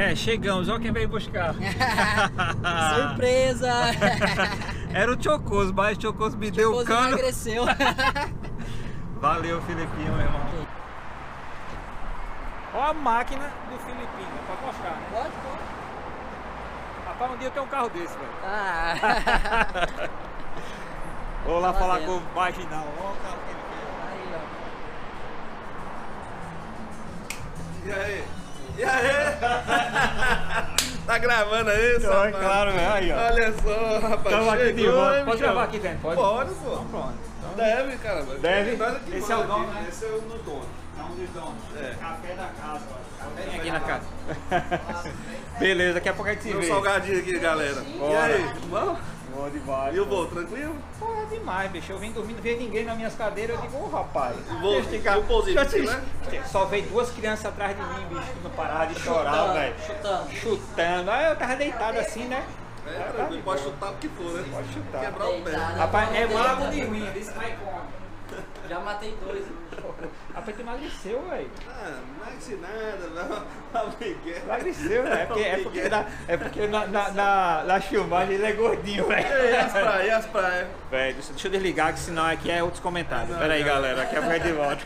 É, chegamos, olha quem veio buscar. Surpresa! Era o Tchocozzo, mas o Tchocozzo me deu o cano. Emagreceu. Valeu, Filipinho, meu irmão. Olha a máquina do Filipinho, pode mostrar, né? Pode. Rapaz, um dia eu tenho um carro desse, velho. Ah. Vou lá Tá falar vendo. com o marginal. Olha o carro que ele quer. Aí, ó. E aí? E aí? Tá gravando aí, Então, é claro, velho. Aí, ó. Olha só, rapaz. Estamos aqui de chegou, volta. hein, Pode bichão? gravar aqui dentro, pode? Pode, pô. Então, pronto. Então, Deve, cara. Deve? Nós aqui Esse é o manda dono, aqui. né? Esse é o no dono. é um dos donos. É. Café da casa, ó. Café aqui na casa. Beleza, daqui a pouco a gente se Tem um vê. salgadinho aqui, galera. Bora. E aí, bom? Bom demais. E o voo, tranquilo? Porra, demais, bicho. Eu vim dormindo, não veio ninguém nas minhas cadeiras. Eu digo, ô rapaz. Voo, deixa eu o pousinho, ficar- né? Só veio duas crianças atrás de mim, bicho, que não paravam de chorar, velho. Chutando. Aí eu tava deitado assim, né? É, tranquilo, pode chutar o que for, né? Pode chutar. Quebrar o pé. Deitado. Rapaz, é mago de ruim, desse vai como. Já matei 2. Rapaz, tu emagreceu, velho. Ah, não é que se nada, não. Amiguel. Emagreceu, né? É porque na filmagem ele é gordinho, velho. E as praias, e as praias? Velho, deixa eu desligar, que senão aqui é outros comentários. Pera aí, galera, aqui é a de volta.